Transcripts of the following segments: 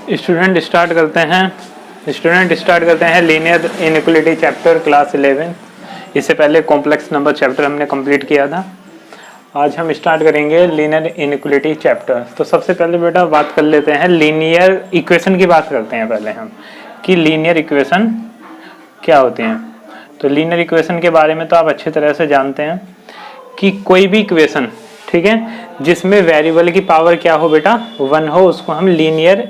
Student start करते हैं linear inequality chapter class 11। इससे पहले कॉम्प्लेक्स नंबर चैप्टर हमने कंप्लीट किया था। आज हम स्टार्ट करेंगे लीनियर इनइक्वालिटी चैप्टर। तो सबसे पहले बेटा बात कर लेते हैं लीनियर इक्वेशन की बात करते हैं पहले हम कि लीनियर इक्वेशन क्या होते हैं। तो लीनियर इक्वेशन के बारे में तो आप अच्छी तरह से जानते हैं कि कोई भी इक्वेशन, ठीक है, जिसमें वेरिएबल की पावर क्या हो बेटा 1 हो, उसको हम लीनियर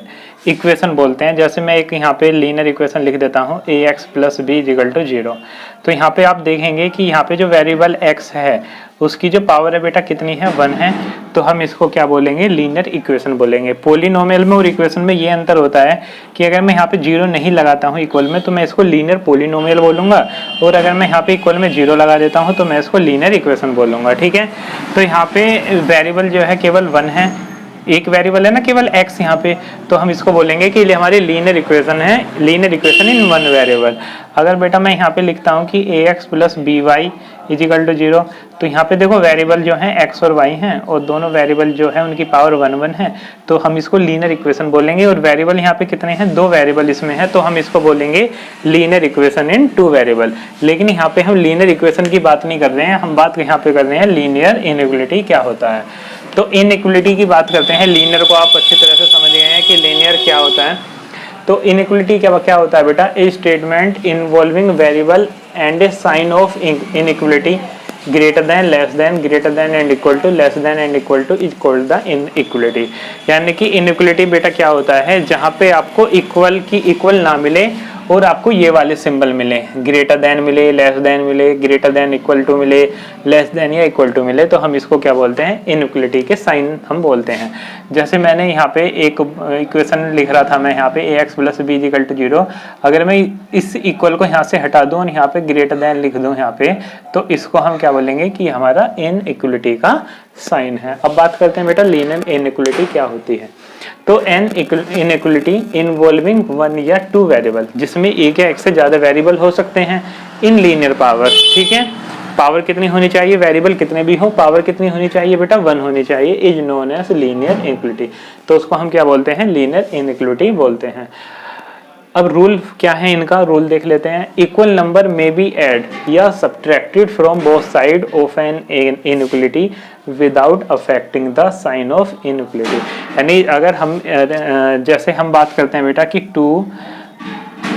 इक्वेशन बोलते हैं। जैसे मैं एक यहाँ पे लीनियर इक्वेशन लिख देता हूँ ax + b = 0। तो यहाँ पे आप देखेंगे कि यहाँ पे जो वेरिएबल x है उसकी जो पावर है बेटा कितनी है 1 है। तो हम इसको क्या बोलेंगे लीनियर इक्वेशन बोलेंगे। पोलिनोमियल में और इक्वेशन में ये अंतर होता है कि अगर मैं यहाँ पे 0 नहीं लगाता हूँ इक्वल में तो मैं इसको लीनियर पोलिनोमियल बोलूँगा, और अगर मैं यहाँ पे इक्वल में 0 लगा देता हूँ तो मैं इसको लीनियर इक्वेशन बोलूँगा। ठीक है, तो यहाँ पे वेरिएबल जो है केवल 1 है, एक वेरिएबल है ना केवल x यहाँ पे, तो हम इसको बोलेंगे कि हमारी लीनियर इक्वेशन है, लीनियर इक्वेशन इन 1 वेरिएबल। अगर बेटा मैं यहाँ पे लिखता हूँ कि ax + by = 0, तो यहाँ पे देखो वेरिएबल जो है x और y हैं और दोनों वेरिएबल जो है उनकी पावर 1 है, तो हम इसको लीनियर इक्वेशन बोलेंगे। और वेरिएबल यहाँ पे कितने हैं, 2 वेरिएबल इसमें है, तो हम इसको बोलेंगे लीनियर इक्वेशन इन 2 वेरिएबल। लेकिन यहाँ पे हम लीनियर इक्वेशन की बात नहीं कर रहे हैं, हम बात यहाँ पे कर रहे हैं लीनियर इनइक्वालिटी क्या होता है। तो इनइक्वालिटी की बात करते हैं। लीनियर को आप अच्छी तरह से समझ गए हैं कि लीनियर क्या होता है। तो इनइक्वालिटी क्या होता है बेटा, a statement involving variable and a sign of inequality greater than less than greater than and equal to less than and equal to is called the inequality. यानी कि इनइक्वालिटी बेटा क्या होता है, जहाँ पे आपको इक्वल की इक्वल ना मिले और आपको ये वाले सिंबल मिले, ग्रेटर देन मिले, लेस देन मिले, ग्रेटर देन इक्वल टू मिले, लेस देन या इक्वल टू मिले, तो हम इसको क्या बोलते हैं, इनइक्वालिटी के साइन हम बोलते हैं। जैसे मैंने यहाँ पे एक इक्वेशन लिख रहा था, मैं यहाँ पे ax + b = 0, अगर मैं इस इक्वल को यहाँ से हटा दूँ और यहाँ पे ग्रेटर देन लिख दूँ यहाँ पे, तो इसको हम क्या बोलेंगे कि हमारा इनइक्वालिटी का साइन है। अब बात करते हैं बेटा लीनियर इनइक्वालिटी क्या होती है। तो एन इनइक्वालिटी इन्वॉल्विंग 1 या 2 वेरिएबल, जिसमें एक या एक से ज्यादा वेरिएबल हो सकते हैं इन लीनियर पावर। ठीक है, पावर कितनी होनी चाहिए, वेरिएबल कितने भी हो, पावर कितनी होनी चाहिए बेटा 1 होनी चाहिए, is known as linear inequality. तो उसको हम क्या बोलते हैं, लीनियर इनइक्वालिटी बोलते हैं। अब रूल क्या है इनका, रूल देख लेते हैं। Equal number may be added या subtracted from both side of an inequality without affecting the sign of inequality. यानी अगर हम जैसे हम बात करते हैं बेटा कि 2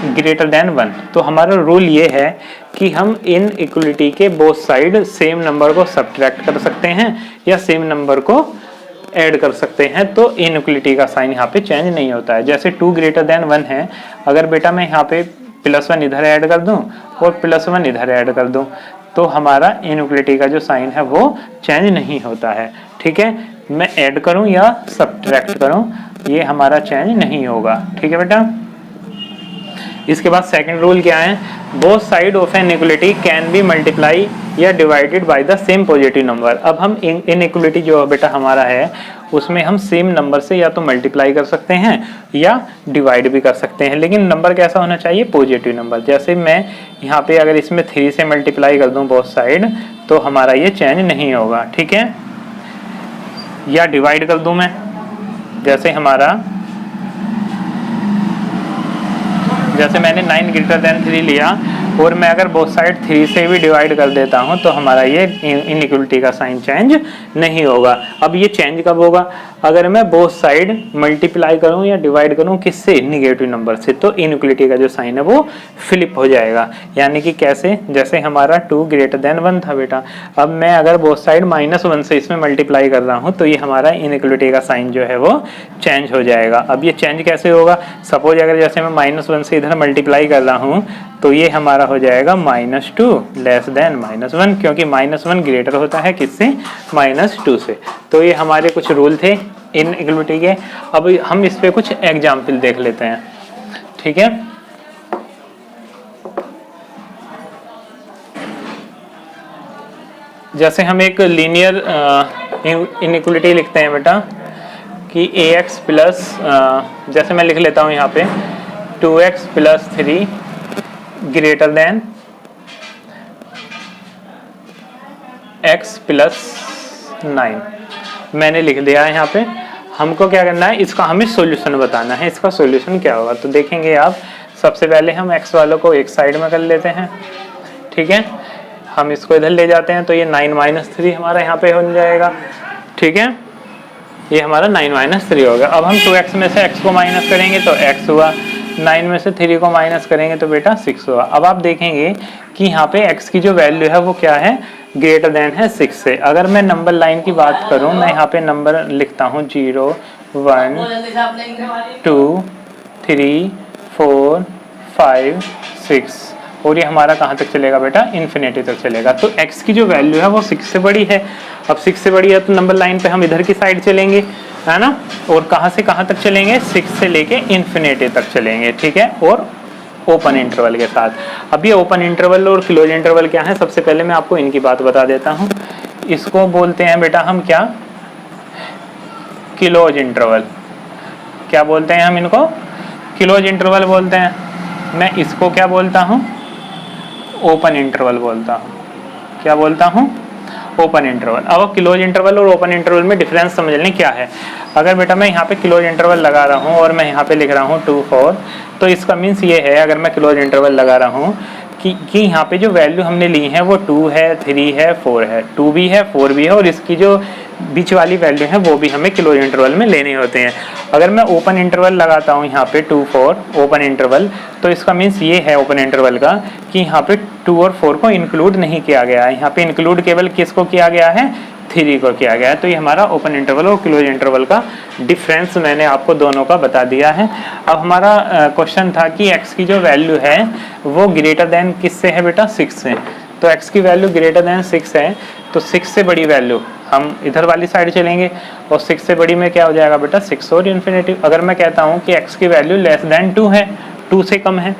> 1, तो हमारा रूल ये है कि हम इनइक्वालिटी के बोथ साइड सेम नंबर को सब्ट्रैक्ट कर सकते हैं या सेम नंबर को ऐड कर सकते हैं, तो इनइक्वालिटी का साइन यहाँ पे चेंज नहीं होता है। जैसे 2 > 1 है, अगर बेटा मैं यहाँ पे +1 इधर ऐड कर दूं और +1 इधर ऐड कर दूं, तो हमारा इनइक्वालिटी का जो साइन है वो चेंज नहीं होता है। ठीक है, मैं ऐड करूं या सब्ट्रैक्ट करूं, ये हमारा चेंज नहीं होगा। ठीक है बेटा। इसके बाद सेकंड रूल क्या है, both side of an equality can be multiply या divided by the same positive number. अब हम इनइक्वालिटी जो बेटा हमारा है उसमें हम सेम नंबर से या तो मल्टीप्लाई कर सकते हैं या डिवाइड भी कर सकते हैं, लेकिन नंबर कैसा होना चाहिए, पॉजिटिव नंबर। जैसे मैं यहाँ पे अगर इसमें 3 से मल्टीप्लाई कर दूं बोथ साइड, तो हमारा ये चेंज नहीं होगा। ठीक है, या डिवाइड कर दूं मैं, जैसे मैंने 9 > 3 लिया और मैं अगर बोथ साइड 3 से भी डिवाइड कर देता हूं, तो हमारा ये इनइक्वालिटी का साइन चेंज नहीं होगा। अब ये चेंज कब होगा, अगर मैं बोथ साइड मल्टीप्लाई करूं या डिवाइड करूं किससे, निगेटिव नंबर से, तो इनइक्वालिटी का जो साइन है वो फ्लिप हो जाएगा। यानी कि कैसे, जैसे हमारा 2 > 1 था बेटा, अब मैं अगर बोथ साइड -1 से इसमें मल्टीप्लाई कर रहा हूं, तो ये हमारा इनइक्वालिटी का साइन जो है वो चेंज हो जाएगा। अब ये चेंज कैसे होगा, सपोज अगर जैसे मैं -1 से इधर मल्टीप्लाई कर रहा हूं, तो ये हमारा हो जाएगा -2 लेस देन -1, क्योंकि -1 ग्रेटर होता है किससे, -2 से। तो ये हमारे कुछ रूल थे इनइक्वालिटी के। अब हम इस पे कुछ एग्जाम्पल देख लेते हैं। ठीक है, जैसे हम एक लीनियर इनइक्वालिटी लिखते हैं बेटा कि ax प्लस, जैसे मैं लिख लेता हूँ यहाँ पे 2x + 3 ग्रेटर देन x + 9, मैंने लिख दिया है यहाँ पे। हमको क्या करना है, इसका हमें सॉल्यूशन बताना है। इसका सॉल्यूशन क्या होगा तो देखेंगे आप। सबसे पहले हम x वालों को एक साइड में कर लेते हैं, ठीक है। हम इसको इधर ले जाते हैं तो ये 9 - 3 हमारा यहाँ पे हो जाएगा, ठीक है। ये हमारा 9 - 3 हो गया। अब हम 2x में से x को माइनस करेंगे तो x हुआ, 9 में से 3 को माइनस करेंगे तो बेटा 6 हुआ। अब आप देखेंगे कि यहाँ पे x की जो वैल्यू है वो क्या है, ग्रेटर देन है 6 से। अगर मैं नंबर लाइन की बात करूँ, मैं यहाँ पे नंबर लिखता हूँ 0 1 2 3 4 5 6 और ये हमारा कहाँ तक चलेगा बेटा, इन्फिनिटी तक चलेगा। तो x की जो वैल्यू है वो 6 से बड़ी है। अब 6 से बड़ी है तो नंबर लाइन पे हम इधर की साइड चलेंगे, है ना। और कहाँ से कहाँ तक चलेंगे, 6 से लेके इन्फिनिटी तक चलेंगे, ठीक है। और ओपन इंटरवल के साथ। अब ये ओपन इंटरवल और क्लोज इंटरवल क्या है, सबसे पहले मैं आपको इनकी बात बता देता हूँ। इसको बोलते हैं बेटा हम क्या, क्लोज इंटरवल। क्या बोलते हैं हम इनको, क्लोज इंटरवल बोलते हैं। मैं इसको क्या बोलता हूँ, ओपन इंटरवल बोलता हूँ। क्या बोलता हूँ, ओपन इंटरवल। अब क्लोज इंटरवल और ओपन इंटरवल में डिफरेंस समझ लें क्या है। अगर बेटा मैं यहाँ पे क्लोज इंटरवल लगा रहा हूँ और मैं यहाँ पे लिख रहा हूँ 2 4, तो इसका मीन्स ये है, अगर मैं क्लोज इंटरवल लगा रहा हूँ कि यहाँ पे जो वैल्यू हमने ली है वो 2 है 3 है 4 है, 2 भी है 4 भी है, और इसकी जो बीच वाली वैल्यू है वो भी हमें क्लोज इंटरवल में लेने होते हैं। अगर मैं ओपन इंटरवल लगाता हूँ यहाँ पे 2 4 ओपन इंटरवल, तो इसका मीन्स ये है ओपन इंटरवल का कि यहाँ पे 2 और 4 को इंक्लूड नहीं किया गया है। यहाँ पे इंक्लूड केवल किसको किया गया है, 3 को किया गया है। तो ये हमारा ओपन इंटरवल और क्लोज इंटरवल का डिफरेंस मैंने आपको दोनों का बता दिया है। अब हमारा क्वेश्चन था कि x की जो वैल्यू है वो ग्रेटर देन किससे है बेटा, 6 से। तो x की वैल्यू ग्रेटर देन 6 है, तो 6 से बड़ी वैल्यू हम इधर वाली साइड चलेंगे, और 6 से बड़ी में क्या हो जाएगा बेटा, 6 और इन्फिनिटी। अगर मैं कहता हूँ कि x की वैल्यू लेस देन 2 है, 2 से कम है,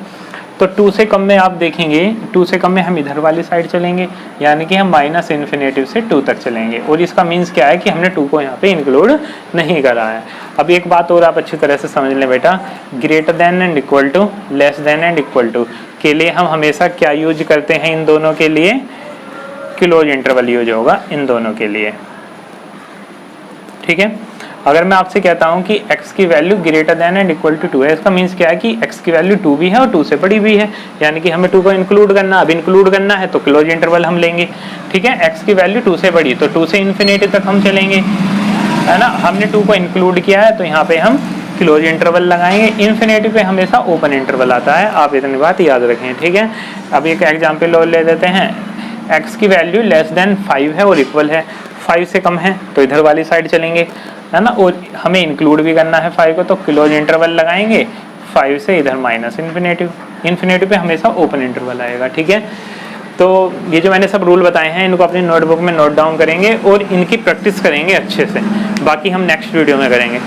तो 2 से कम में आप देखेंगे, 2 से कम में हम इधर वाली साइड चलेंगे, यानी कि हम माइनस इन्फिनेटिव से 2 तक चलेंगे। और इसका मीन्स क्या है कि हमने 2 को यहाँ पे इंक्लूड नहीं करा है। अब एक बात और आप अच्छी तरह से समझ लें बेटा, greater than and equal to, less than and equal to के लिए हम हमेशा क्या यूज करते हैं, इन दोनों के लिए क्लोज इंटरवल यूज होगा, इन दोनों के लिए, ठीक है। अगर मैं आपसे कहता हूं कि x की value greater than and equal to 2 है, इसका मीन्स क्या है कि x की वैल्यू 2 भी है और 2 से बड़ी भी है, यानी कि हमें 2 को इंक्लूड करना। अब इंक्लूड करना है तो क्लोज इंटरवल हम लेंगे, ठीक है। x की वैल्यू 2 से बड़ी, तो 2 से इन्फिनिटी तक हम चलेंगे, है ना। हमने 2 को इंक्लूड किया है तो यहाँ पे हम क्लोज इंटरवल लगाएंगे। इन्फिनिटी पे हमेशा ओपन इंटरवल आता है, आप इतनी बात याद रखें, ठीक है। अब एक एग्जाम्पल और ले देते हैं। x की वैल्यू लेस देन 5 है और इक्वल है, 5 से कम है तो इधर वाली साइड चलेंगे, है ना। और हमें इंक्लूड भी करना है 5 को, तो क्लोज इंटरवल लगाएंगे, 5 से इधर माइनस इन्फिनेटिव, इन्फिनेटिव पे हमेशा ओपन इंटरवल आएगा, ठीक है। तो ये जो मैंने सब रूल बताए हैं इनको अपनी नोटबुक में नोट डाउन करेंगे और इनकी प्रैक्टिस करेंगे अच्छे से, बाकी हम नेक्स्ट वीडियो में करेंगे।